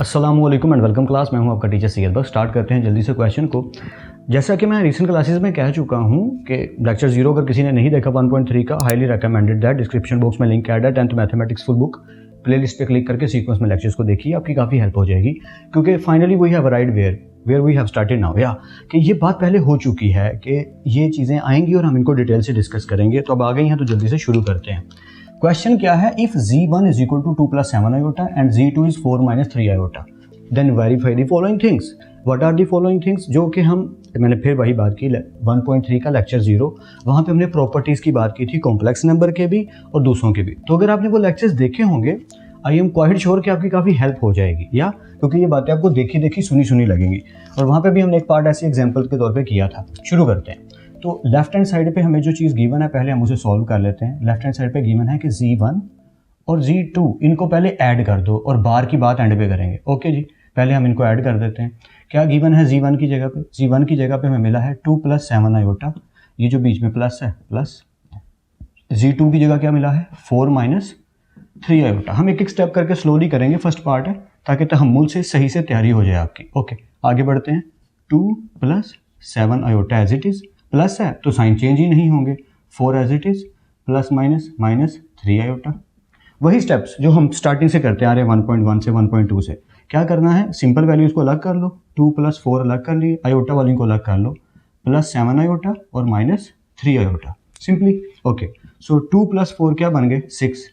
अस्सलाम वालेकुम and welcome class. मैं हूं आपका टीचर सैयद। बस स्टार्ट करते हैं जल्दी से क्वेश्चन को। जैसा कि मैं रिसेंट क्लासेस में कह चुका हूं कि लेक्चर 0 अगर किसी ने नहीं देखा 1.3 का, highly recommended that description box में लिंक ऐड है। 10th mathematics full book playlist पे क्लिक करके सीक्वेंस में लेक्चर्स को देखिए, आपकी काफ़ी हेल्प हो जाएगी। क्योंकि finally we have arrived where we have started now, या कि ये बात पहले हो चुकी है कि ये चीज़ें आएंगी और हम इनको डिटेल से डिस्कस करेंगे। तो अब आ गई हैं तो जल्दी से शुरू करते हैं। क्वेश्चन क्या है, if z1 is equal to 2 + 7 iota and z2 is 4 - 3 iota then verify the following things. What are the following things? जो कि मैंने फिर वही बात की 1.3 का लेक्चर 0, वहाँ पे हमने प्रॉपर्टीज़ की बात की थी, कॉम्प्लेक्स नंबर के भी और दूसरों के भी। तो अगर आपने वो लेक्चर्स देखे होंगे, आई एम क्वाइट श्योर कि आपकी काफ़ी हेल्प हो जाएगी, या क्योंकि ये बातें आपको देखी देखी सुनी सुनी लगेंगी। और वहाँ पे भी हमने एक पार्ट ऐसे एग्जाम्पल के तौर पे किया था। शुरू करते हैं। तो लेफ्ट हैंड साइड पे हमें जो चीज़ गिवन है पहले हम उसे सॉल्व कर लेते हैं। लेफ्ट हैंड साइड पे गिवन है कि z1 और z2 इनको पहले ऐड कर दो और बार की बात एंड पे करेंगे। ओके जी, पहले हम इनको ऐड कर देते हैं। क्या गिवन है z1 की जगह पे? z1 की जगह पे हमें मिला है 2 + 7 आयोटा, ये जो बीच में प्लस है प्लस। z2 की जगह क्या मिला है? 4 - 3 आयोटा। हम एक एक स्टेप करके स्लोली करेंगे, फर्स्ट पार्ट है, ताकि तहम्मुल से सही से तैयारी हो जाए आपकी। ओके, आगे बढ़ते हैं। 2 + 7 iota as it is, plus है तो साइन चेंज ही नहीं होंगे। 4 as it is, plus minus 3 iota. वही स्टेप्स जो हम स्टार्टिंग से करते आ रहे हैं 1.1 से 1.2 से। क्या करना है? सिंपल वैल्यूज़ को अलग कर लो, 2 + 4 अलग कर लिए, आयोटा वाली को अलग कर लो, +7 आयोटा और -3 आयोटा, सिंपली। ओके, सो 2 + 4 क्या बन गए? 6।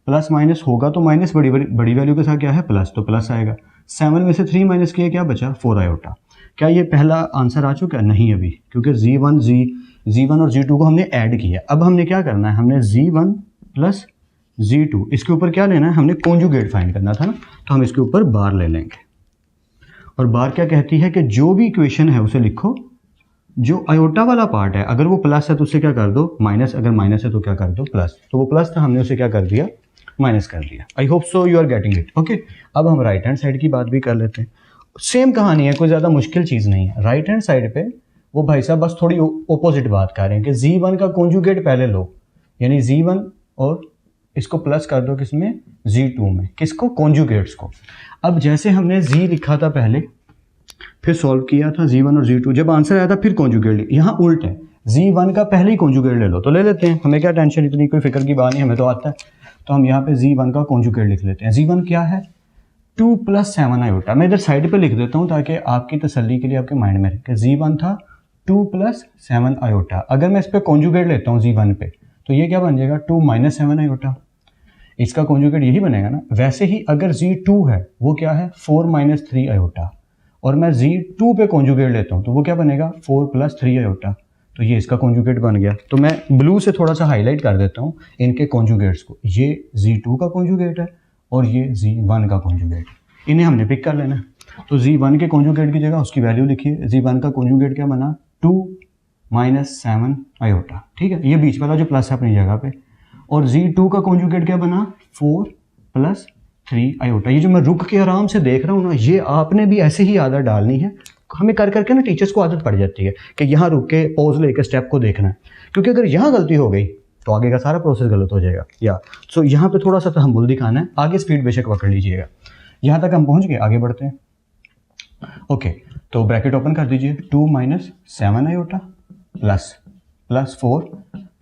प्लस माइनस होगा तो माइनस, बड़ी वैल्यू के साथ क्या है? प्लस, तो प्लस आएगा। 7 में से 3 माइनस किए क्या बचा? 4 आयोटा। क्या ये पहला आंसर आ चुका है? नहीं अभी, क्योंकि z1 और z2 को हमने ऐड किया। अब हमने क्या करना है? हमने z1 + z2 इसके ऊपर क्या लेना है? हमने कॉन्जुगेट फाइंड करना था ना, तो हम इसके ऊपर बार ले लेंगे। और बार क्या कहती है कि जो भी इक्वेशन है उसे लिखो, जो आयोटा वाला पार्ट है अगर वो प्लस है तो उसे क्या कर दो माइनस, अगर माइनस है तो क्या कर दो प्लस। तो वो प्लस था, हमने उसे क्या कर दिया? माइनस कर दिया। I hope so you are getting it. Okay, अब हम राइट हैंड साइड की बात भी कर लेते हैं। सेम कहानी है, कोई ज़्यादा मुश्किल चीज़ नहीं है। राइट हैंड साइड पे वो भाई साहब बस थोड़ी ओपोजिट बात कर रहे हैं कि z1 का कॉन्जुगेट पहले लो, यानी z1 और इसको प्लस कर दो किसमें? z2 में। किसको? कॉन्जुगेट्स को। अब जैसे हमने z लिखा था पहले, फिर सॉल्व किया था z1 और z2, जब आंसर आया था फिर कॉन्जुगेट। यहाँ उल्ट है, z1 का पहले ही कॉन्जुगेट ले लो, तो ले लेते हैं, हमें क्या टेंशन, इतनी कोई फिक्र की बात नहीं, हमें तो आता है। तो हम यहाँ पे z1 का कॉन्जुगेट लिख लेते हैं। z1 क्या है? 2 + 7 आयोटा। मैं इधर साइड पे लिख देता हूँ ताकि आपकी तसल्ली के लिए आपके माइंड में रहे कि z1 था 2 + 7 आयोटा। अगर मैं इस पर कॉन्जुगेट लेता हूँ z1 पे, तो ये क्या बन जाएगा? 2 - 7 आयोटा। इसका कॉन्जुगेट यही बनेगा ना। वैसे ही अगर z2 है वो क्या है? 4 - 3 आयोटा, और मैं z2 पे कॉन्जुगेट लेता हूँ तो वो क्या बनेगा? 4 + 3 आयोटा। तो ये इसका कॉन्जुगेट बन गया। तो मैं ब्लू से थोड़ा सा हाईलाइट कर देता हूँ इनके कॉन्जुगेट्स को। ये z2 का कॉन्जुगेट है और ये z1 का कॉन्जुगेट, इन्हें हमने पिक कर लेना है। तो z1 के कॉन्जुगेट की जगह उसकी वैल्यू लिखिए। z1 का कॉन्जुगेट क्या बना? 2 - 7 आयोटा, ठीक है, ये बीच वाला जो प्लस है अपनी जगह पे। और z2 का कॉन्जुगेट क्या बना? 4 + 3 आयोटा। ये जो मैं रुक के आराम से देख रहा हूँ ना, ये आपने भी ऐसे ही आदत डालनी है। हमें कर करके ना टीचर्स को आदत पड़ जाती है कि यहाँ रुक के पॉज लेकर स्टेप को देखना है, क्योंकि अगर यहाँ गलती हो गई तो आगे का सारा प्रोसेस गलत हो जाएगा। या सो यहाँ पे थोड़ा सा तहम्मुल दिखाना है, आगे स्पीड बेशक पकड़ लीजिएगा। यहाँ तक हम पहुँच गए, आगे बढ़ते हैं। ओके, तो ब्रैकेट ओपन कर दीजिए। 2 - 7 आयोटा प्लस 4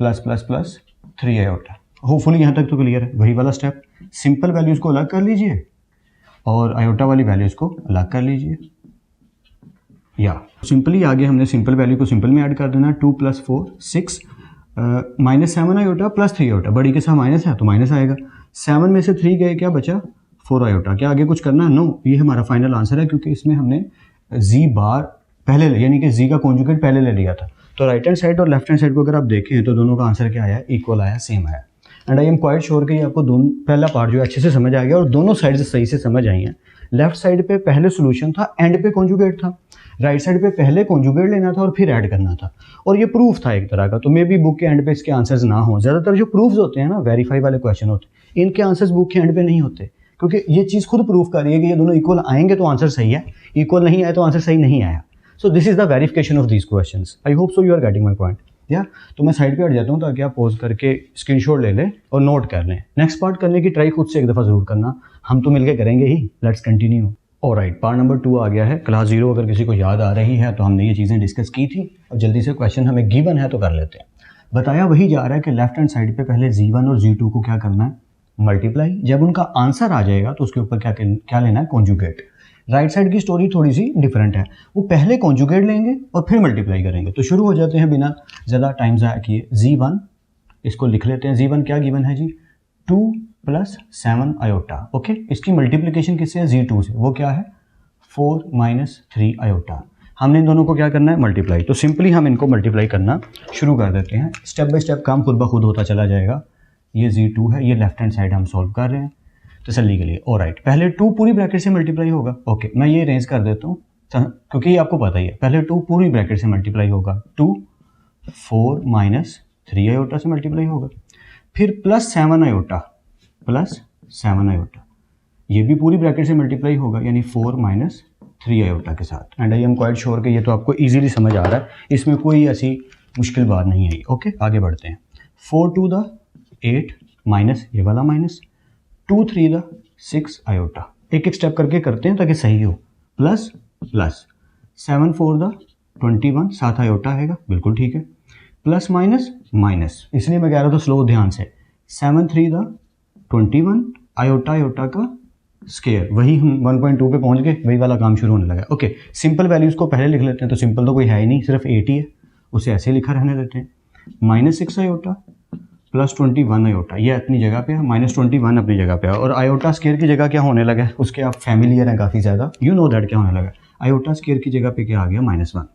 + 3 आयोटा। होपफुली यहाँ तक तो क्लियर है। वही वाला स्टेप, सिंपल वैल्यूज़ को अलग कर लीजिए और आयोटा वाली वैल्यूज़ को अलग कर लीजिए। या सिंपली आगे हमने सिंपल वैल्यू को सिंपल में ऐड कर देना। 2 + 4 6 -7 आयोटा + 3 आयोटा। बड़ी के साथ माइनस है तो माइनस आएगा। 7 में से 3 गए, क्या बचा? 4 आयोटा। क्या आगे कुछ करना है? नो, ये हमारा फाइनल आंसर है, क्योंकि इसमें हमने z बार पहले यानी कि z का कॉन्जुगेट पहले ले लिया था। तो राइट हैंड साइड और लेफ्ट हैंड साइड को अगर आप देखें तो दोनों का आंसर क्या आया? इक्वल आया, सेम आया। And I am quite sure कि आपको पहला पार्ट जो है अच्छे से समझ आ गया और दोनों साइड से सही से समझ आई हैं। लेफ्ट साइड पे पहले सोल्यूशन था, एंड पे कॉन्जुगेट था। राइट साइड पे पहले कॉन्जुगेट लेना था और फिर ऐड करना था, और ये प्रूफ था एक तरह का। तो मे बी बुक के एंड पे इसके आंसर्स ना हो। ज़्यादातर जो प्रूफ्स होते हैं ना, वेरीफाई वाले क्वेश्चन होते हैं, इनके आंसर्स बुक के एंड पे नहीं होते, क्योंकि ये चीज़ खुद प्रूफ कर रही है कि ये दोनों इक्वल आएंगे तो आंसर सही है, इक्वल नहीं आए तो आंसर सही नहीं आया। So this is the verification of these questions. I hope so you are getting my point. या तो मैं साइड पे हट जाता हूँ ताकि आप पॉज करके स्क्रीनशॉट ले लें और नोट कर लें। नेक्स्ट पार्ट करने की ट्राई खुद से एक दफ़ा ज़रूर करना, हम तो मिलके करेंगे ही। Let's continue. Alright, part number 2 आ गया है। क्लास 0 अगर किसी को याद आ रही है तो हमने ये चीज़ें डिस्कस की थी। अब जल्दी से क्वेश्चन हमें गिवन है तो कर लेते हैं। बताया वही जा रहा है कि लेफ्ट हैंड साइड पे पहले g1 और g2 को क्या करना है, मल्टीप्लाई। जब उनका आंसर आ जाएगा तो उसके ऊपर क्या लेना है, कॉन्जुगेट। राइट साइड की स्टोरी थोड़ी सी डिफरेंट है, वो पहले कॉन्जुगेट लेंगे और फिर मल्टीप्लाई करेंगे। तो शुरू हो जाते हैं बिना ज़्यादा टाइम ज़ाया किए। g1 इसको लिख लेते हैं। g1 क्या गिवन है जी, 2 + 7 आयोटा। ओके, इसकी मल्टीप्लिकेशन किससे है, g2 से। वो क्या है, 4 - 3 आयोटा। हमने इन दोनों को क्या करना है, मल्टीप्लाई। तो सिंपली हम इनको मल्टीप्लाई करना शुरू कर देते हैं। स्टेप बाय स्टेप काम खुद ब खुद होता चला जाएगा। ये g2 है, ये लेफ्ट हैंड साइड हम सॉल्व कर रहे हैं तसल्ली के लिए। ऑलराइट, पहले 2 पूरी ब्रैकेट से मल्टीप्लाई होगा। ओके, मैं ये अरेंज कर देता हूँ क्योंकि ये आपको पता ही है। पहले 2 पूरी ब्रैकेट से मल्टीप्लाई होगा, 2 4 - 3 आयोटा से मल्टीप्लाई होगा। फिर +7 आयोटा, +7 आयोटा, ये भी पूरी ब्रैकेट से मल्टीप्लाई होगा, यानी 4 - 3 आयोटा के साथ। And I am quite sure कि ये तो आपको इजीली समझ आ रहा है, इसमें कोई ऐसी मुश्किल बात नहीं आई। ओके, आगे बढ़ते हैं। 4 × 2 = 8 माइनस ये वाला माइनस, 2 × 3 = 6 आयोटा। एक एक स्टेप करके करते हैं ताकि सही हो। प्लस 7 × 4 = 21, 7 आयोटा आएगा, बिल्कुल ठीक है। प्लस माइनस माइनस, इसलिए मैं कह रहा था स्लो ध्यान से। 7 × 3 = 21, आयोटा आयोटा का स्केयर, वही हम 1.2 पे पहुंच गए, वही वाला काम शुरू होने लगा। ओके, सिंपल वैल्यूज को पहले लिख लेते हैं। तो सिंपल तो कोई है ही नहीं, सिर्फ 8 ही है, उसे ऐसे लिखा रहने देते हैं। -6 आयोटा + 21 आयोटा, ये अपनी जगह पे है, -21 अपनी जगह पे है। और आयोटा स्केयर की जगह क्या होने लगा है, उसके आप फैमिलियर हैं काफ़ी ज़्यादा, यू नो दैट क्या होने लगा। आयोटा स्केयर की जगह पे क्या आ गया, -1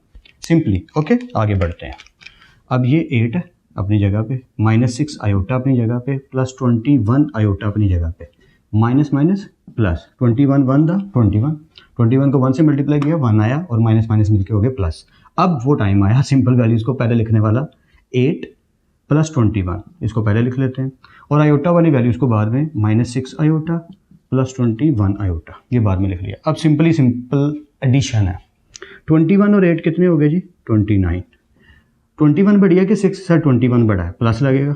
सिंपली। ओके, आगे बढ़ते हैं। अब ये 8 है अपनी जगह पे, -6 आयोटा अपनी जगह पे, +21 आयोटा अपनी जगह पे, माइनस माइनस प्लस, 21 1 दा 21 को 1 से मल्टीप्लाई किया, 1 आया, और माइनस माइनस मिलके हो गए प्लस। अब वो टाइम आया सिंपल वैल्यूज़ को पहले लिखने वाला। 8 + 21 इसको पहले लिख लेते हैं, और आयोटा वाली वैल्यूज़ को बाद में, -6 आयोटा + 21 आयोटा, ये बाद में लिख लिया। अब सिंपल एडिशन है। 21 और 8 कितने हो गए जी, 29। 21 बढ़िया कि 6, सर 21 बड़ा है, प्लस लगेगा।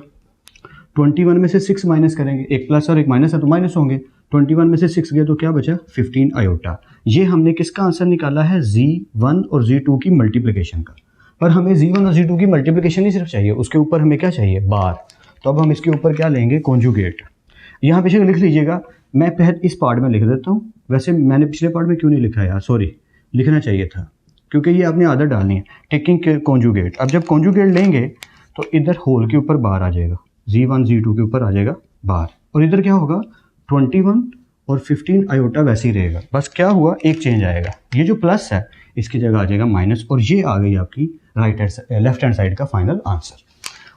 21 में से 6 माइनस करेंगे, एक प्लस और एक माइनस है तो माइनस होंगे। 21 में से 6 गए तो क्या बचा, 15 आयोटा। ये हमने किसका आंसर निकाला है, g1 और g2 की मल्टीप्लिकेशन का। पर हमें g1 और g2 की मल्टीप्लिकेशन ही सिर्फ चाहिए, उसके ऊपर हमें क्या चाहिए, बार। तो अब हम इसके ऊपर क्या लेंगे, कॉन्जुगेट। यहाँ पीछे लिख लीजिएगा, मैं पहले इस पार्ट में लिख देता हूँ। वैसे मैंने पिछले पार्ट में क्यों नहीं लिखा यार, सॉरी, लिखना चाहिए था, क्योंकि ये आपने आदत डालनी है, टेकिंग कॉन्जुगेट। अब जब कॉन्जुगेट लेंगे तो इधर होल के ऊपर बार आ जाएगा, g1 g2 के ऊपर आ जाएगा बार, और इधर क्या होगा, 21 और 15 आयोटा वैसे ही रहेगा। बस क्या हुआ, एक चेंज आएगा, ये जो प्लस है इसकी जगह आ जाएगा माइनस, और ये आ गई आपकी लेफ्ट हैंड साइड का फाइनल आंसर।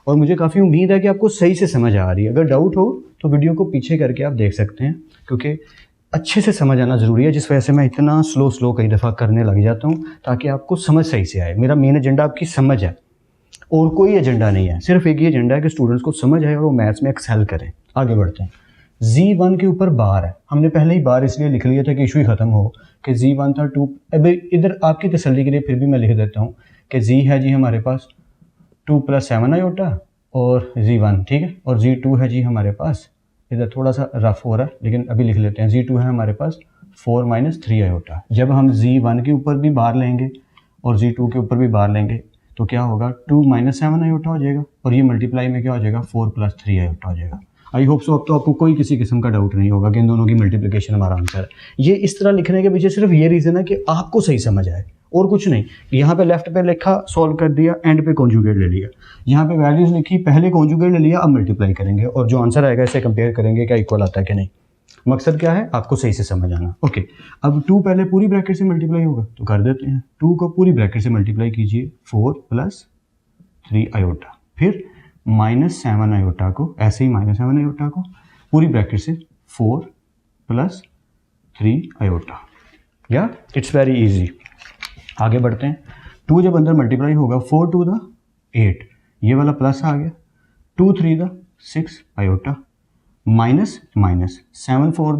और मुझे काफ़ी उम्मीद है कि आपको सही से समझ आ रही है। अगर डाउट हो तो वीडियो को पीछे करके आप देख सकते हैं, क्योंकि अच्छे से समझ आना ज़रूरी है, जिस वजह से मैं इतना स्लो कई दफ़ा करने लग जाता हूँ ताकि आपको समझ सही से आए। मेरा मेन एजेंडा आपकी समझ है, और कोई एजेंडा नहीं है, सिर्फ एक ही एजेंडा है कि स्टूडेंट्स को समझ आए और वो मैथ्स में एक्सेल करें। आगे बढ़ते हैं। g1 के ऊपर बार है, हमने पहले ही बार इसलिए लिख लिया था कि इशू ही ख़त्म हो, कि g1 था 2। अब इधर आपकी तसल्ली के लिए फिर भी मैं लिख देता हूँ कि g है जी हमारे पास 2 + 7 आयोटा और g1, ठीक है, और g2 है जी हमारे पास, इधर थोड़ा सा रफ हो रहा है लेकिन अभी लिख लेते हैं, g2 है हमारे पास 4 - 3 आयोटा। जब हम g1 के ऊपर भी बार लेंगे और g2 के ऊपर भी बार लेंगे तो क्या होगा, 2 - 7 आयोटा हो जाएगा, और ये मल्टीप्लाई में क्या हो जाएगा, 4 + 3 आयोटा हो जाएगा। आई होप सो अब तो आपको कोई किसी किस्म का डाउट नहीं होगा कि इन दोनों की मल्टीप्लिकेशन हमारा आंसर है। ये इस तरह लिखने के पीछे सिर्फ ये रीज़न है कि आपको सही समझ आए, और कुछ नहीं। यहाँ पे लेफ्ट पे लिखा, सॉल्व कर दिया, एंड पे कॉन्जुगेट ले लिया, यहाँ पे वैल्यूज़ लिखी, पहले कॉन्जुगेट ले लिया, अब मल्टीप्लाई करेंगे, और जो आंसर आएगा इसे कंपेयर करेंगे क्या इक्वल आता है कि नहीं। मकसद क्या है, आपको सही से समझ आना। ओके, अब 2 पहले पूरी ब्रैकेट से मल्टीप्लाई होगा तो कर देते हैं। 2 को पूरी ब्रैकेट से मल्टीप्लाई कीजिए, 4 + 3 आयोटा, फिर -7 आयोटा को, ऐसे ही -7 आयोटा को पूरी ब्रैकेट से 4 + 3 आयोटा। या इट्स वेरी इजी। आगे बढ़ते हैं। 2 जब अंदर मल्टीप्लाई होगा, 4 × 2 = 8, ये वाला प्लस आ गया, 2 × 3 = 6 आयोटा, माइनस माइनस, 7 × 4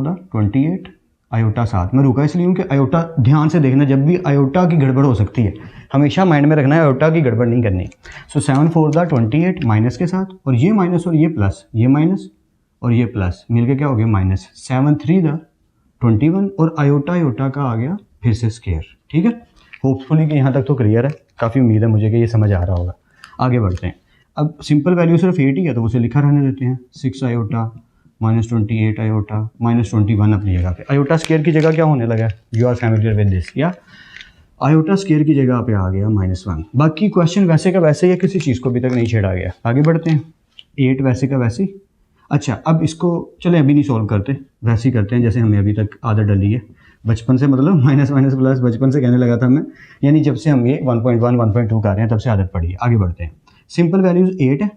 = 28 आयोटा 7। मैं रुका इसलिए हूँ कि आयोटा ध्यान से देखना, जब भी आयोटा की गड़बड़ हो सकती है, हमेशा माइंड में रखना है, आयोटा की गड़बड़ नहीं करनी। सो 7 × 4 = 28 माइनस के साथ, और ये माइनस और ये प्लस, ये माइनस और ये प्लस मिलके क्या हो गया, -7 × 3 = 21 और आयोटा आयोटा का आ गया फिर से स्केयर। ठीक है, होपफुली कि यहाँ तक तो क्लियर है, काफ़ी उम्मीद है मुझे कि ये समझ आ रहा होगा। आगे बढ़ते हैं। अब सिंपल वैल्यू सिर्फ 8 ही है तो उसे लिखा रहने देते हैं, 6 आयोटा -28 आयोटा -21 अपनी जगह पे। आयोटा स्केयर की जगह क्या होने लगा, you are familiar with this, या आयोटा स्केयर की जगह पे आ गया -1। बाकी क्वेश्चन वैसे का वैसे ही है, किसी चीज़ को अभी तक नहीं छेड़ा गया। आगे बढ़ते हैं। 8 वैसे का वैसे ही। अच्छा, अब इसको चले अभी नहीं सॉल्व करते, वैसे ही करते हैं जैसे हमें अभी तक आदत डली है बचपन से, मतलब माइनस माइनस प्लस बचपन से कहने लगा था मैं, यानी जब से हम ये 1.1 1.2 कर रहे हैं तब से आदत पड़ी है। आगे बढ़ते हैं। सिंपल वैल्यूज 8 है।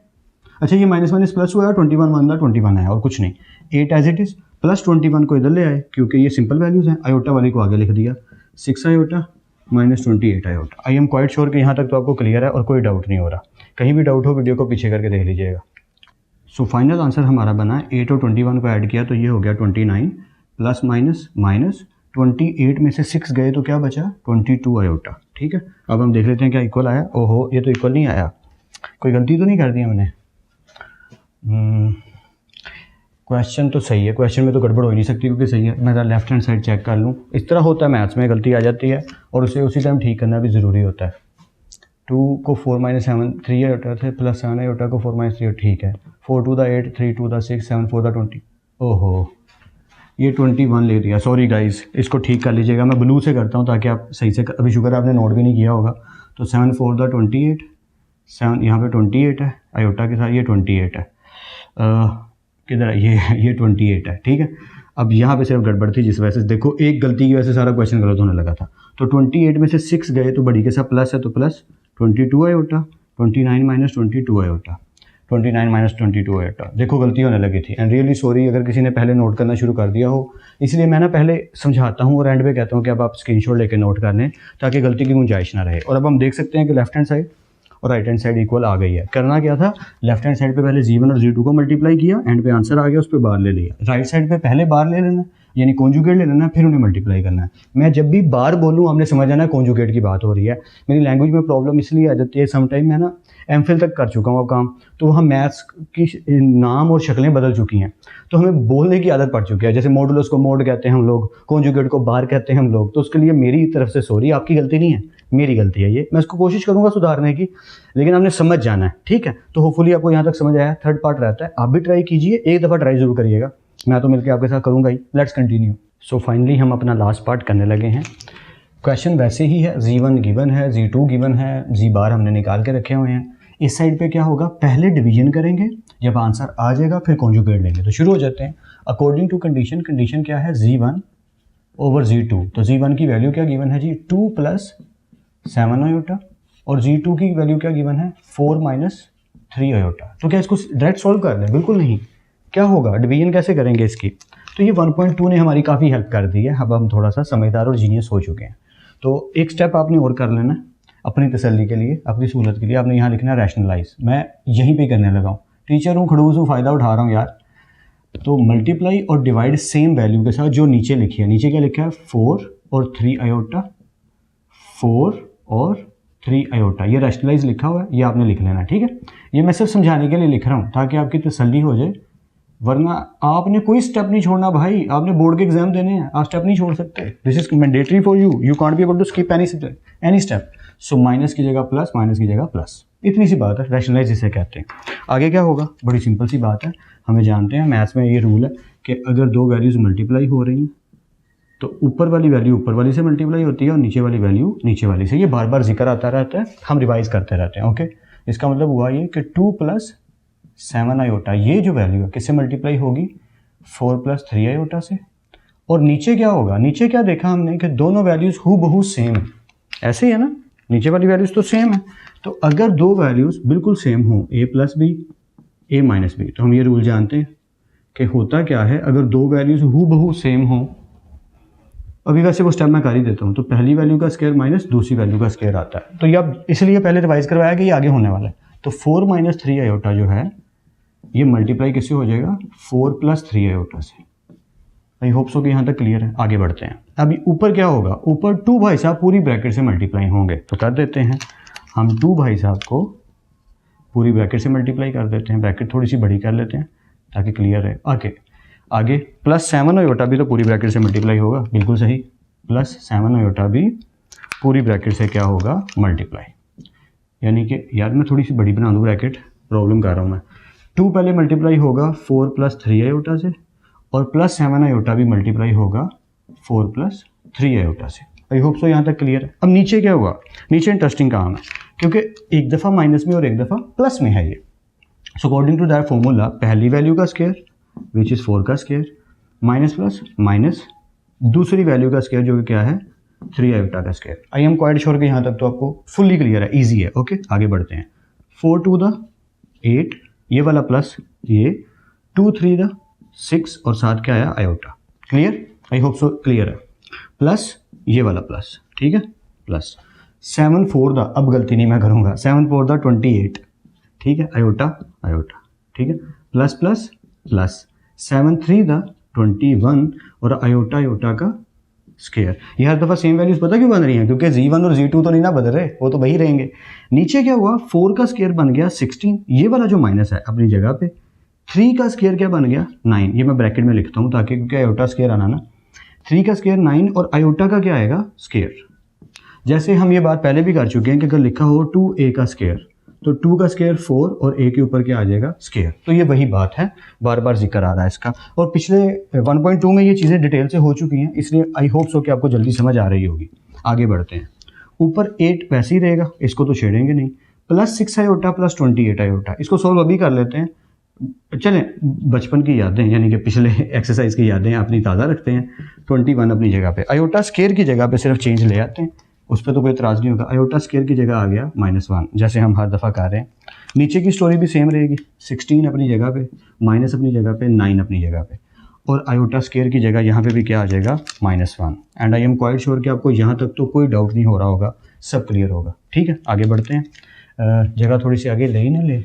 अच्छा, ये माइनस माइनस प्लस हुआ है, 21 वन 21 आया और कुछ नहीं। 8 एज इट इज़, प्लस 21 को इधर ले आए क्योंकि ये सिंपल वैल्यूज़ हैं। आयोटा वाली को आगे लिख दिया, 6 iota -28 iota. I am quite sure कि यहाँ तक तो आपको क्लियर है और कोई डाउट नहीं हो रहा। कहीं भी डाउट हो वीडियो को पीछे करके देख लीजिएगा। सो फाइनल आंसर हमारा बना है 8 और 21 को ऐड किया तो ये हो गया 29 प्लस माइनस माइनस 28 में से 6 गए तो क्या बचा 22 आयोटा। ठीक है, अब हम देख लेते हैं क्या इक्वल आया। ओहो, ये तो इक्वल नहीं आया, कोई गलती तो नहीं कर दी हमने। क्वेश्चन तो सही है, क्वेश्चन में तो गड़बड़ हो ही नहीं सकती क्योंकि सही है। मैं लेफ्ट हैंड साइड चेक कर लूँ। इस तरह होता है मैथ्स में, गलती आ जाती है और उसे उसी टाइम ठीक करना भी ज़रूरी होता है। 2 को 4 - 7 3 आयोटा थे प्लस 7 आयोटा को 4 - 3, ठीक है। 4 to the 8 3 to the 6 7 4 the 20। ओहो, ये 21 ले दिया, सॉरी गाइस, इसको ठीक कर लीजिएगा। मैं ब्लू से करता हूँ ताकि आप सही से अभी शुक्र आपने नोट भी नहीं किया होगा। तो 7 4 the 28, 7 यहाँ पे 28 है आयोटा के साथ, ये 28 है। किधर है ये 28 है। ठीक है, अब यहाँ पे सिर्फ गड़बड़ थी जिस वजह से देखो एक गलती की वजह से सारा क्वेश्चन गलत होने लगा था। तो 28 में से 6 गए तो बड़ी के साथ प्लस है तो प्लस 22 आयोटा, 29 - 22 आयोटा, 29 - 22 आयोटा। देखो गलती होने लगी थी एंड रियली सॉरी अगर किसी ने पहले नोट करना शुरू कर दिया हो। इसलिए मैं ना पहले समझाता हूँ और एंड पे कहता हूँ कि अब आप स्क्रीनशॉट लेके नोट कर लें ताकि गलती की गुंजाइश ना रहे। और अब हम देख सकते हैं कि लेफ्ट हैंड साइड और राइट हैंड साइड इक्वल आ गई है। करना क्या था, लेफ्ट हैंड साइड पे पहले g1 और g2 को मल्टीप्लाई किया, एंड पे आंसर आ गया, उस पर बार ले लिया। राइट साइड पे पहले बार ले लेना यानी कॉन्जुगेट ले लेना, फिर उन्हें मल्टीप्लाई करना है। मैं जब भी बार बोलूँ आपने समझ आना कॉन्जुगेट की बात हो रही है। मेरी लैंग्वेज में प्रॉब्लम इसलिए आ जाती है, समटाइम मैं ना एमफिल तक कर चुका हूँ अब काम, तो वहाँ मैथ्स की नाम और शक्लें बदल चुकी हैं तो हमें बोलने की आदत पड़ चुकी है। जैसे मॉडुलस को मोड कहते हैं हम लोग, कॉन्जुगेट को बार कहते हैं हम लोग, तो उसके लिए मेरी तरफ से सॉरी, आपकी गलती नहीं है, मेरी गलती है ये। मैं इसको कोशिश करूंगा सुधारने की, लेकिन आपने समझ जाना है। ठीक है, तो होपफुली आपको यहाँ तक समझ आया। थर्ड पार्ट रहता है, आप भी ट्राई कीजिए, एक दफ़ा ट्राई जरूर करिएगा, मैं तो मिलकर आपके साथ करूँगा ही। Let's continue. सो फाइनली हम अपना लास्ट पार्ट करने लगे हैं। क्वेश्चन वैसे ही है, g1 गिवन है, g2 गिवन है, g बार हमने निकाल के रखे हुए हैं। इस साइड पे क्या होगा, पहले डिवीजन करेंगे, जब आंसर आ जाएगा फिर कॉन्जुगेट लेंगे। तो शुरू हो जाते हैं। अकॉर्डिंग टू कंडीशन, कंडीशन क्या है g1 ओवर g2। तो g1 की वैल्यू क्या गिवन है जी, 2 प्लस 7 आयोटा, और g2 की वैल्यू क्या गिवन है, 4 - 3 आयोटा। तो क्या इसको डायरेक्ट सॉल्व कर लें, बिल्कुल नहीं। क्या होगा, डिवीजन कैसे करेंगे इसकी। तो ये 1.2 ने हमारी काफ़ी हेल्प कर दी है। अब हम थोड़ा सा समझदार और जीनियस हो चुके हैं। तो एक स्टेप आपने और कर लेना अपनी तसल्ली के लिए, अपनी सहूलत के लिए। आपने यहाँ लिखना रैशनलाइज, मैं यहीं पे करने लगा हूँ, टीचर हूँ, खड़ूस हूँ, फ़ायदा उठा रहा हूँ यार। तो मल्टीप्लाई और डिवाइड सेम वैल्यू के साथ जो नीचे लिखी है, नीचे क्या लिखा है, 4 और 3 आयोटा, 4 और 3 आयोटा, ये रैशनलाइज लिखा हुआ है, ये आपने लिख लेना। ठीक है, ये मैं सिर्फ समझाने के लिए लिख रहा हूँ ताकि आपकी तसल्ली हो जाए, वरना आपने कोई स्टेप नहीं छोड़ना भाई। आपने बोर्ड के एग्जाम देने हैं, आप स्टेप नहीं छोड़ सकते। This is mandatory for you, you can't be able to skip any step. So minus की जगह प्लस, माइनस की जगह प्लस, इतनी सी बात है, रैशनलाइज इसे कहते हैं। आगे क्या होगा, बड़ी सिंपल सी बात है, हमें जानते हैं मैथ्स में ये रूल है कि अगर दो वैल्यूज़ मल्टीप्लाई हो रही हैं तो ऊपर वाली वैल्यू ऊपर वाली से मल्टीप्लाई होती है और नीचे वाली वैल्यू नीचे वाली से। ये बार बार जिक्र आता रहता है, हम रिवाइज करते रहते हैं। ओके, इसका मतलब हुआ ये कि 2 प्लस 7 आयोटा, ये जो वैल्यू है किससे मल्टीप्लाई होगी, 4 प्लस 3 आयोटा से। और नीचे क्या होगा, नीचे क्या देखा हमने कि दोनों वैल्यूज़ हूबहू सेम है, ऐसे ही है ना, नीचे वाली वैल्यूज़ तो सेम है। तो अगर दो वैल्यूज़ बिल्कुल सेम हो, a plus b, a minus b, तो हम ये रूल जानते हैं कि होता क्या है, अगर दो वैल्यूज़ हूबहू सेम हो, अभी वैसे वो स्टेप मैं कर ही देता हूँ, तो पहली वैल्यू का स्क्वायर माइनस दूसरी वैल्यू का स्क्वायर आता है। तो ये अब इसलिए पहले रिवाइज करवाया कि ये आगे होने वाला है। तो 4 - 3 आयोटा जो है ये मल्टीप्लाई किससे हो जाएगा, 4 प्लस 3 आयोटा से। आई होप सो कि यहाँ तक क्लियर है। आगे बढ़ते हैं। अभी ऊपर क्या होगा, ऊपर 2 भाई साहब पूरी ब्रैकेट से मल्टीप्लाई होंगे, तो कर देते हैं हम 2 भाई साहब को पूरी ब्रैकेट से मल्टीप्लाई कर देते हैं। ब्रैकेट थोड़ी सी बड़ी कर लेते हैं ताकि क्लियर है। ओके, आगे +7 आयोटा भी तो पूरी ब्रैकेट से मल्टीप्लाई होगा, बिल्कुल सही, +7 आयोटा भी पूरी ब्रैकेट से क्या होगा, मल्टीप्लाई। यानी कि यार मैं थोड़ी सी बड़ी बना दूँ ब्रैकेट, प्रॉब्लम कर रहा हूँ मैं। 2 पहले मल्टीप्लाई होगा 4 + 3 आयोटा से, और +7 आयोटा भी मल्टीप्लाई होगा 4 + 3 आयोटा से। आई होप सो यहाँ तक क्लियर है। अब नीचे क्या हुआ, नीचे इंटरेस्टिंग काम है, क्योंकि एक दफ़ा माइनस में और एक दफ़ा प्लस में है ये। So according to that formula, पहली वैल्यू का स्क्वायर विच इज़ 4 का स्क्वायर, माइनस प्लस माइनस दूसरी वैल्यू का स्क्वायर जो कि क्या है 3 आयोटा का square. I am quite sure कि यहाँ तक तो आपको फुल्ली क्लियर है, ईजी है। ओके आगे बढ़ते हैं। 4 × 2 = 8, ये वाला प्लस ये 2 × 3 = 6 और साथ क्या आया आयोटा। क्लियर, आई होप सो क्लियर है। प्लस ये वाला प्लस, ठीक है, प्लस 7 × 4 = अब गलती नहीं मैं करूँगा, 7 × 4 = 28, ठीक है, आयोटा आयोटा, ठीक है, प्लस प्लस प्लस 7 × 3 = 21 और आयोटा आयोटा का स्क्वायर। ये हर दफ़ा सेम वैल्यूज पता क्यों बन रही हैं, क्योंकि Z1 और Z2 तो नहीं ना बदल रहे, वो तो वही रहेंगे। नीचे क्या हुआ, 4 का स्क्वायर बन गया 16, ये वाला जो माइनस है अपनी जगह पे, 3 का स्क्वायर क्या बन गया 9, ये मैं ब्रैकेट में लिखता हूँ ताकि, क्योंकि आयोटा स्क्वायर आना ना, 3 का स्क्वायर 9 और आयोटा का क्या आएगा स्क्वायर। जैसे हम ये बात पहले भी कर चुके हैं कि अगर लिखा हो 2a का स्क्वायर तो 2 का स्क्वायर 4 और a के ऊपर क्या आ जाएगा स्क्वायर। तो ये वही बात है, बार बार जिक्र आ रहा है इसका, और पिछले 1.2 में ये चीज़ें डिटेल से हो चुकी हैं, इसलिए आई होप सो कि आपको जल्दी समझ आ रही होगी। आगे बढ़ते हैं। ऊपर 8 वैसे ही रहेगा, इसको तो छेड़ेंगे नहीं, +6 आयोटा + 28 आयोटा, इसको सॉल्व अभी कर लेते हैं। चलें, बचपन की यादें यानी कि पिछले एक्सरसाइज की यादें अपनी ताज़ा रखते हैं। 21 अपनी जगह पे, आयोटा स्क्वायर की जगह पे सिर्फ चेंज ले आते हैं, उस पर तो कोई इतराज़ नहीं होगा। आयोटा स्क्वायर की जगह आ गया -1, जैसे हम हर दफ़ा कर रहे हैं। नीचे की स्टोरी भी सेम रहेगी, 16 अपनी जगह पे, माइनस अपनी जगह पे, 9 अपनी जगह पे, और आयोटा स्क्वायर की जगह यहाँ पे भी क्या आ जाएगा -1। And I am quite sure कि आपको यहाँ तक तो कोई डाउट नहीं हो रहा होगा, सब क्लियर होगा। ठीक है, आगे बढ़ते हैं। जगह थोड़ी सी आगे ले ही ना ले,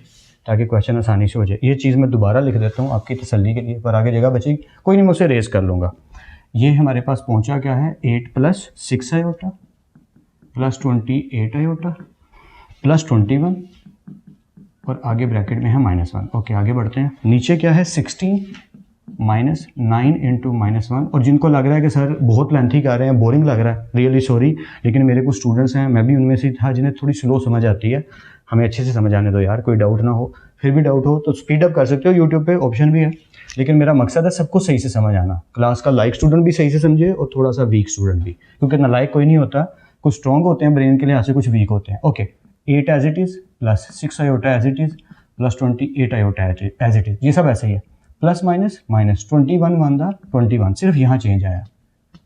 ताकि क्वेश्चन आसानी से हो जाए। ये चीज़ मैं दोबारा लिख देता हूँ आपकी तसल्ली के लिए, पर आगे जगह बचेगी, कोई नहीं, मैं उसे रेस कर लूँगा। ये हमारे पास पहुँचा क्या है, 8 + 6 आयोटा + 28 आयोटा + 21 और आगे ब्रैकेट में है -1। ओके, आगे बढ़ते हैं। नीचे क्या है 16 - 9 × -1, और जिनको लग रहा है कि सर बहुत लेंथी कर रहे हैं, बोरिंग लग रहा है, रियली सॉरी, लेकिन मेरे कुछ स्टूडेंट्स हैं, मैं भी उनमें से था, जिन्हें थोड़ी स्लो समझ आती है। हमें अच्छे से समझ आने दो यार, कोई डाउट ना हो। फिर भी डाउट हो तो स्पीड अप कर सकते हो, यूट्यूब पे ऑप्शन भी है, लेकिन मेरा मकसद है सबको सही से समझ आना। क्लास का लाइक स्टूडेंट भी सही से समझे और थोड़ा सा वीक स्टूडेंट भी, क्योंकि नालायक कोई नहीं होता, कुछ स्ट्रॉन्ग होते हैं ब्रेन के लिहाज से, कुछ वीक होते हैं। Okay, 8 as it is + 6 iota as it is + 28 iota as it is, ये सब ऐसे ही है। प्लस माइनस माइनस 21 वन दा 21, सिर्फ यहाँ चेंज आया,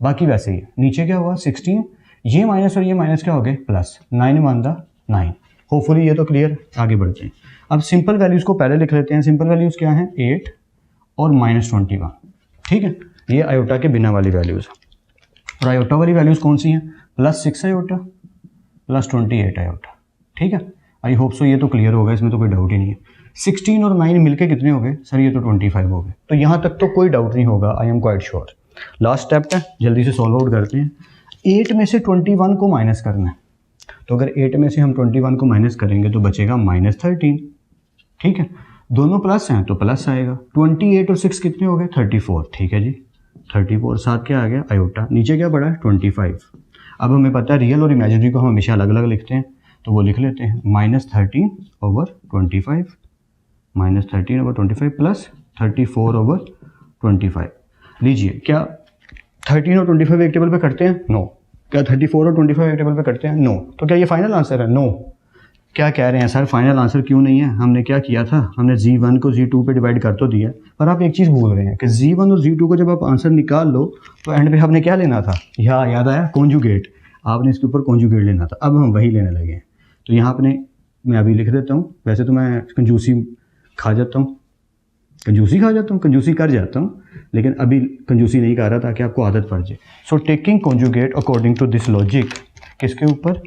बाकी वैसे ही है। नीचे क्या हुआ 16, ये माइनस और ये माइनस क्या हो गए प्लस, 9 वन दा 9। होपफुली ये तो क्लियर। आगे बढ़ते हैं। अब सिंपल वैल्यूज़ को पहले लिख लेते हैं। सिंपल वैल्यूज़ क्या हैं, 8 और -21। ठीक है, ये आयोटा के बिना वाली वैल्यूज़। और आयोटा वाली वैल्यूज़ कौन सी हैं, +6 आयोटा + 28 आयोटा। ठीक है, आई होप सो ये तो क्लियर होगा, इसमें तो कोई डाउट ही नहीं है। 16 और 9 मिलके कितने हो गए सर, ये तो 25 हो गए। तो यहाँ तक तो कोई डाउट नहीं होगा, आई am quite sure. Last step है, जल्दी से सॉल्व आउट करते हैं। 8 में से 21 को माइनस करना है, तो अगर 8 में से हम 21 को माइनस करेंगे तो बचेगा -13। ठीक है, दोनों प्लस हैं तो प्लस आएगा। 28 और 6 कितने हो गए 34। ठीक है जी, 34 साथ क्या आ गया आयोटा, नीचे क्या पड़ा है 25। अब हमें पता है रियल और इमेजिनरी को हम हमेशा अलग अलग लिखते हैं, तो वो लिख लेते हैं -13/25 -13/25 + 34/25। लीजिए, क्या 13 और 25 एक टेबल पे करते हैं, नो। क्या 34 और 25 एक टेबल पे करते हैं, नो। तो क्या ये फाइनल आंसर है, नो। क्या कह रहे हैं सर फाइनल आंसर क्यों नहीं है, हमने क्या किया था, हमने Z1 को Z2 पे डिवाइड कर तो दिया, पर आप एक चीज़ भूल रहे हैं कि Z1 और Z2 को जब आप आंसर निकाल लो तो एंड पे आपने क्या लेना था, यहाँ याद आया कॉन्जुगेट, आपने इसके ऊपर कॉन्जुगेट लेना था। अब हम वही लेने लगे हैं, तो यहाँ अपने मैं अभी लिख देता हूँ। वैसे तो मैं कंजूसी खा जाता हूँ, कंजूसी कर जाता हूँ, लेकिन अभी कंजूसी नहीं कर रहा ताकि आपको आदत पड़ जाए। So taking conjugate according to this logic, किसके ऊपर,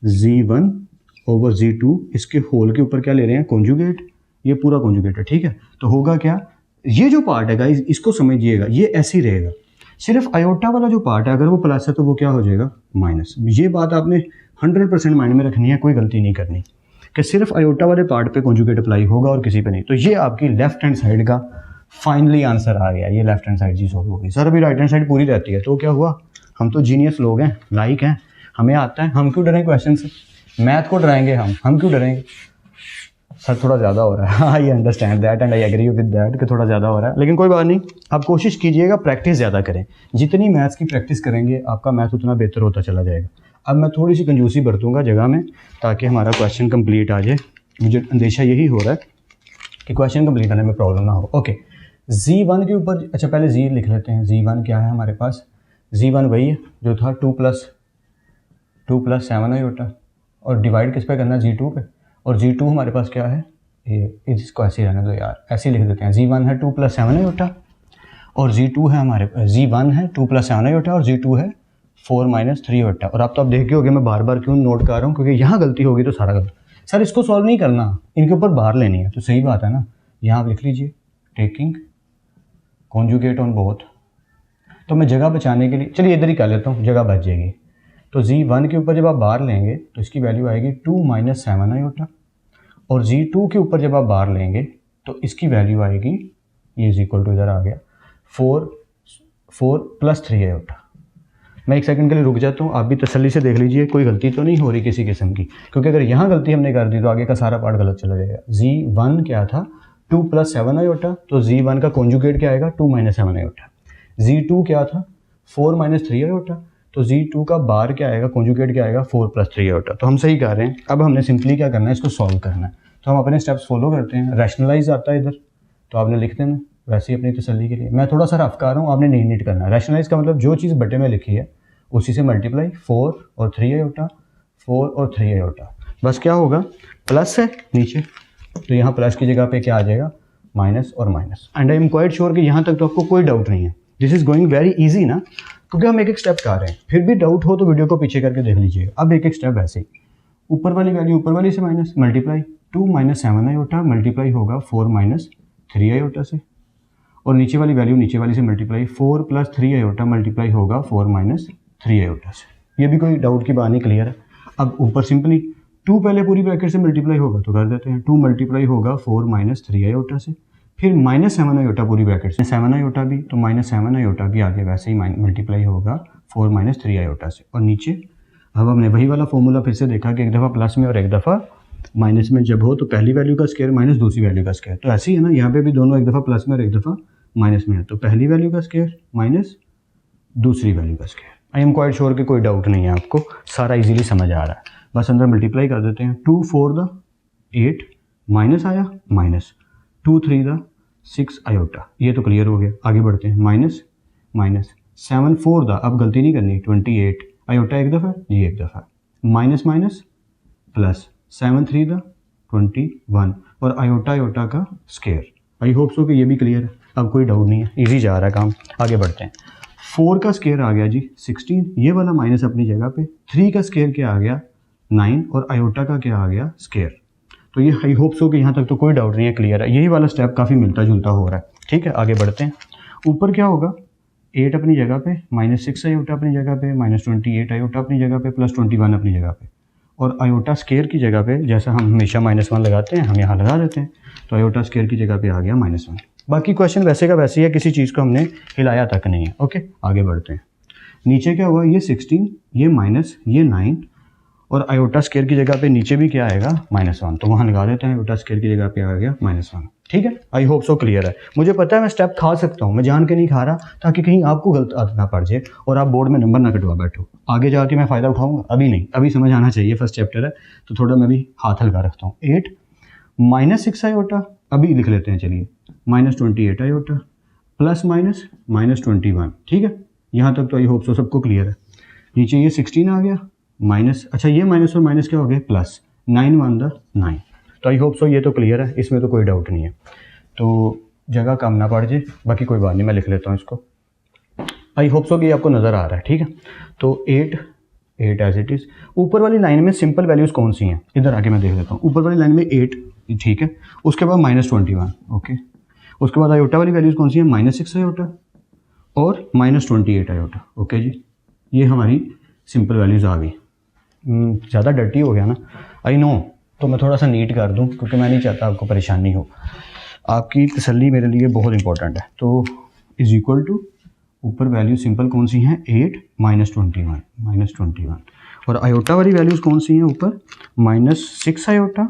Z1/Z2, इसके होल के ऊपर क्या ले रहे हैं कॉन्जुगेट, ये पूरा कॉन्जुगेट है। ठीक है, तो होगा क्या, ये जो पार्ट है गाइस इसको समझिएगा, ये ऐसे ही रहेगा। सिर्फ आयोटा वाला जो पार्ट है अगर वो प्लस है तो वो क्या हो जाएगा माइनस। ये बात आपने 100% माइंड में रखनी है, कोई गलती नहीं करनी कि सिर्फ आयोटा वाले पार्ट पे कॉन्जुगेट अप्लाई होगा और किसी पे नहीं। तो ये आपकी लेफ्ट हैंड साइड का फाइनली आंसर आ गया, ये लेफ्ट हैंड साइड जी सॉल्व हो गई। सर अभी राइट हैंड साइड पूरी रहती है, तो क्या हुआ, हम तो जीनियस लोग हैं, लाइक हैं, हमें आता है, हम क्यों डरें क्वेश्चन से, मैथ को डराएंगे हम क्यों डरेंगे। सर थोड़ा ज़्यादा हो रहा है, I understand that and I agree with that कि थोड़ा ज़्यादा हो रहा है, लेकिन कोई बात नहीं, आप कोशिश कीजिएगा, प्रैक्टिस ज़्यादा करें, जितनी मैथ्स की प्रैक्टिस करेंगे आपका मैथ उतना बेहतर होता चला जाएगा। अब मैं थोड़ी सी कंजूसी बरतूंगा जगह में, ताकि हमारा क्वेश्चन कंप्लीट आ जाए। मुझे अंदेशा यही हो रहा है कि क्वेश्चन कंप्लीट आने में प्रॉब्लम ना हो। ओके, Z1 के ऊपर, अच्छा पहले Z लिख लेते हैं। Z1 क्या है हमारे पास, Z1 वही है जो था 2 + 7 आयोटा, और डिवाइड किस पे करना है, Z2 पे, और Z2 हमारे पास क्या है, ये इसको ऐसे ही रहने दो यार, ऐसे ही लिख देते हैं। Z1 है 2 + 7 आयोटा, और Z2 है हमारे पास, Z1 है 2 + 7 आयोटा, और Z2 है 4 - 3 आयोटा। और आप तो अब देख के होगे मैं बार बार क्यों नोट कर रहा हूँ, क्योंकि यहाँ गलती होगी तो सारा गलत। सर इसको सॉल्व नहीं करना, इनके ऊपर बाहर लेनी है, तो सही बात है ना, यहाँ आप लिख लीजिए टेकिंग कॉन्जुगेट ऑन बोथ। तो मैं जगह बचाने के लिए, चलिए इधर ही कर लेता हूँ, जगह बच जाएगी। तो Z1 के ऊपर जब आप बाहर लेंगे तो इसकी वैल्यू आएगी 2 - 7 आयोटा, और Z2 के ऊपर जब आप बाहर लेंगे तो इसकी वैल्यू आएगी, ये इज इक्वल टू इधर आ गया 4 + 3 आयोटा। मैं एक सेकंड के लिए रुक जाता हूँ, आप भी तसल्ली से देख लीजिए कोई गलती तो नहीं हो रही किसी किस्म की, क्योंकि अगर यहाँ गलती हमने कर दी तो आगे का सारा पार्ट गलत चला जाएगा। Z1 क्या था 2 + 7 आयोटा, तो Z1 का कॉन्जुगेट क्या आएगा 2 - 7 आयोटा। Z2 क्या था 4 - 3 आयोटा, तो Z2 का बार क्या आएगा, कॉन्जुगेट क्या आएगा 4 + 3 आयोटा। तो हम सही कर रहे हैं। अब हमने सिंपली क्या करना है, इसको सॉल्व करना है। तो हम अपने स्टेप्स फॉलो करते हैं। रैशनलाइज आता है इधर, तो आपने लिख देना वैसे ही अपनी तसल्ली के लिए। मैं थोड़ा सा रफ कर रहा हूँ, आपने नहीं नीट करना। रैशनलाइज का मतलब जो चीज़ बटे में लिखी है उसी से मल्टीप्लाई, 4 और 3 आयोटा, 4 और 3 आयोटा, बस क्या होगा, प्लस है नीचे, तो यहाँ प्लस की जगह पे क्या आ जाएगा, माइनस और minus. And I am quite sure कि यहाँ तक तो आपको कोई डाउट नहीं है। This is going very easy ना, क्योंकि हम एक एक स्टेप कर रहे हैं। फिर भी डाउट हो तो वीडियो को पीछे करके देख लीजिएगा। अब एक एक स्टेप ऐसे ही, ऊपर वाली वैल्यू ऊपर वाली से माइनस, मल्टीप्लाई 2 - 7 आयोटा मल्टीप्लाई होगा 4 - 3 आयोटा से, और नीचे वाली वैल्यू नीचे वाली से मल्टीप्लाई 4 + 3 आयोटा मल्टीप्लाई होगा 4 - 3 आयोटा से। ये भी कोई डाउट की बात नहीं, क्लियर है। अब ऊपर सिंपली 2 पहले पूरी ब्रैकेट से मल्टीप्लाई होगा तो कर देते हैं, 2 मल्टीप्लाई होगा 4 - 3 आयोटा से, फिर -7 आयोटा पूरी ब्रैकेट से, 7 आयोटा भी, तो -7 आयोटा भी आगे वैसे ही मल्टीप्लाई होगा 4 - 3 आयोटा से, और नीचे अब हमने वही वाला फॉर्मूला फिर से देखा कि एक दफ़ा प्लस में और एक दफ़ा माइनस में जब हो तो पहली वैल्यू का स्क्वायर माइनस दूसरी वैल्यू का स्क्वायर। तो ऐसे ही है ना, यहाँ पे भी दोनों एक दफ़ा प्लस में और एक दफ़ा माइनस में है, तो पहली वैल्यू का स्क्वायर माइनस दूसरी वैल्यू का square. I am quite sure कि कोई डाउट नहीं है, आपको सारा इजीली समझ आ रहा है। बस अंदर मल्टीप्लाई कर देते हैं, 2 4 द 8 माइनस आया माइनस 2 3 द 6 आयोटा, ये तो क्लियर हो गया। आगे बढ़ते हैं, माइनस माइनस 7 4 द, अब गलती नहीं करनी, 28 आयोटा एक दफ़ा जी एक दफ़ा, माइनस माइनस प्लस 7 3 द 21, और आयोटा आयोटा का स्क्वायर। आई होप सो कि ये भी क्लियर है, अब कोई डाउट नहीं है, इजी जा रहा है काम। आगे बढ़ते हैं, 4 का स्क्वायर आ गया जी 16, ये वाला माइनस अपनी जगह पे, 3 का स्क्वायर क्या आ गया 9, और आयोटा का क्या आ गया स्क्वायर। तो ये आई होप सो कि यहाँ तक तो कोई डाउट नहीं है, क्लियर है। यही वाला स्टेप काफ़ी मिलता जुलता हो रहा है, ठीक है। आगे बढ़ते हैं, ऊपर क्या होगा 8 अपनी जगह पे, -6 आयोटा अपनी जगह पे, -28 आयोटा अपनी जगह पे, +21 अपनी जगह पे, और आयोटा स्क्वायर की जगह पे जैसा हम हमेशा -1 लगाते हैं हम यहाँ लगा देते हैं, तो आयोटा स्क्वायर की जगह पे आ गया -1। बाकी क्वेश्चन वैसे का वैसे ही है, किसी चीज़ को हमने हिलाया तक नहीं है। ओके, आगे बढ़ते हैं। नीचे क्या हुआ, ये 16, ये माइनस, ये 9, और आयोटा स्क्वायर की जगह पे नीचे भी क्या आएगा -1, तो वहाँ लगा देते हैं, आयोटा स्क्वायर की जगह पे आ गया -1। ठीक है, आई होप सो क्लियर है। मुझे पता है मैं स्टेप खा सकता हूँ, मैं जान के नहीं खा रहा ताकि कहीं आपको गलत आदत ना पड़ जाए और आप बोर्ड में नंबर ना कटवा बैठो। आगे जाके मैं फ़ायदा उठाऊंगा, अभी नहीं, अभी समझ आना चाहिए, फर्स्ट चैप्टर है तो थोड़ा मैं भी हाथ हल्का रखता हूँ। 8 -6 आयोटा, अभी लिख लेते हैं चलिए, -28 आयोटा, प्लस माइनस -21। ठीक है, यहाँ तक तो आई होप सो सबको क्लियर है। नीचे ये 16 आ गया, माइनस, अच्छा ये माइनस और माइनस क्या हो गया प्लस, 9 1 द 9। तो आई होप सो ये तो क्लियर है, इसमें तो कोई डाउट नहीं है। तो जगह कम ना पड़ जाए, बाकी कोई बात नहीं, मैं लिख लेता हूँ इसको। आई होप सो कि आपको नज़र आ रहा है। ठीक है, तो 8 एज इट इज़। ऊपर वाली लाइन में सिंपल वैल्यूज़ कौन सी हैं, इधर आके मैं देख लेता हूँ। ऊपर वाली लाइन में 8, ठीक है, उसके बाद -21, ओके। उसके बाद आयोटा वाली वैल्यूज़ कौन सी हैं, -6 आयोटा और -28 आयोटा, ओके जी। ये हमारी सिंपल वैल्यूज़ आ गई। ज़्यादा डर्टी हो गया ना, आई नो, तो मैं थोड़ा सा नीट कर दूं क्योंकि मैं नहीं चाहता आपको परेशानी हो। आपकी तसल्ली मेरे लिए बहुत इंपॉर्टेंट है। तो इज़ इक्वल टू ऊपर वैल्यू सिंपल कौन सी हैं 8 -21 और आयोटा वाली वैल्यूज़ कौन सी हैं ऊपर -6 आयोटा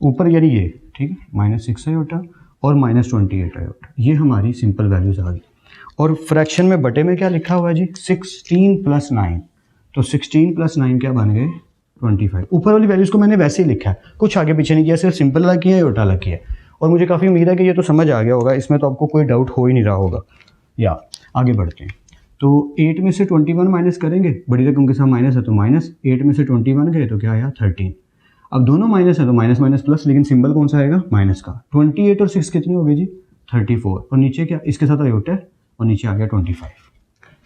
ऊपर यानी ये ठीक है -6 आयोटा और -28 आयोटा, ये हमारी सिंपल वैल्यूज़ आ गई। और फ्रैक्शन में बटे में क्या लिखा हुआ है जी 16 + 9, तो 16 + 9 क्या बन गए 25। ऊपर वाली वैल्यूज़ को मैंने वैसे ही लिखा है, कुछ आगे पीछे नहीं किया, सिर्फ सिंपल अलग किया आयोटा अलग किया। और मुझे काफ़ी उम्मीद है कि ये तो समझ आ गया होगा, इसमें तो आपको कोई डाउट हो ही नहीं रहा होगा। या आगे बढ़ते हैं। तो 8 में से 21 माइनस करेंगे, बड़ी रकम के साथ माइनस है तो माइनस, 8 में से 21 गए तो क्या आया 13। अब दोनों माइनस है तो माइनस माइनस प्लस, लेकिन सिंबल कौन सा आएगा माइनस का। 28 और 6 कितनी हो गई जी 34 और नीचे क्या इसके साथ आयोटा है और नीचे आ गया 25।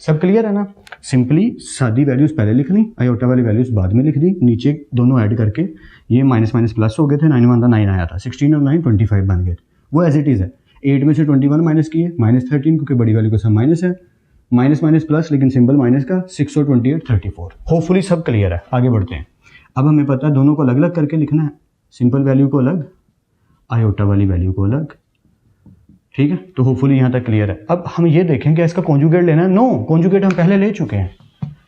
सब क्लियर है ना। सिंपली सादी वैल्यूज़ पहले लिख ली, आयोटा वाली वैल्यूज़ बाद में लिख दी, नीचे दोनों ऐड करके ये माइनस माइनस प्लस हो गए थे, 9 × 9 आया था, 16 और 9 25 बन गए थे। वो एज इट इज़ है। 8 में से 21 माइनस किए -13 क्योंकि बड़ी वैल्यू के साथ माइनस है, माइनस माइनस प्लस लेकिन सिंबल माइनस का, 6 और 28 34। होपफुली सब क्लियर है। आगे बढ़ते हैं। अब हमें पता है दोनों को अलग अलग करके लिखना है, सिंपल वैल्यू को अलग, आयोटा वाली वैल्यू को अलग, ठीक है। तो होपफुली यहाँ तक क्लियर है। अब हम ये देखें कि इसका कॉन्जुगेट लेना है। नो, कॉन्जुगेट हम पहले ले चुके हैं।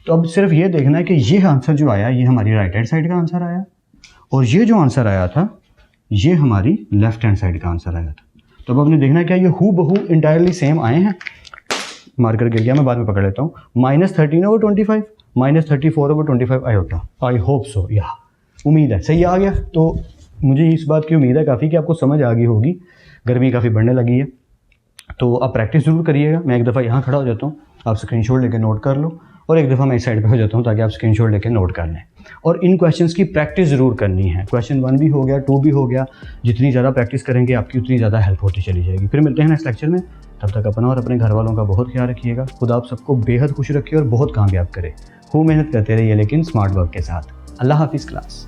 तो अब सिर्फ ये देखना है कि ये आंसर जो आया ये हमारी राइट हैंड साइड का आंसर आया और ये जो आंसर आया था ये हमारी लेफ्ट हैंड साइड का आंसर आया था। तो अब आपने देखना है क्या ये हूबहू इंटायरली सेम आए हैं। मार्कर गिर गया, मैं बाद में पकड़ लेता हूँ। -13/25 -34/25 आयोटा। आई होप सो, या उम्मीद है सही आ गया। तो मुझे इस बात की उम्मीद है काफ़ी कि आपको समझ आ गई होगी। गर्मी काफ़ी बढ़ने लगी है तो आप प्रैक्टिस ज़रूर करिएगा। मैं एक दफ़ा यहाँ खड़ा हो जाता हूँ, आप स्क्रीनशॉट लेके नोट कर लो, और एक दफ़ा मैं इस साइड पे हो जाता हूँ ताकि आप स्क्रीनशॉट लेके नोट कर लें। और इन क्वेश्चंस की प्रैक्टिस ज़रूर करनी है। क्वेश्चन 1 भी हो गया, 2 भी हो गया। जितनी ज़्यादा प्रैक्टिस करेंगे आपकी उतनी ज़्यादा हेल्प होती चली जाएगी। फिर मिलते हैं नेक्स्ट लेक्चर में। तब तक अपना और अपने घर वालों का बहुत ख्याल रखिएगा। खुदा आप सबको बेहद खुश रखे और बहुत कामयाब करे। खूब मेहनत करते रहिए लेकिन स्मार्ट वर्क के साथ। अल्लाह हाफिज़ क्लास।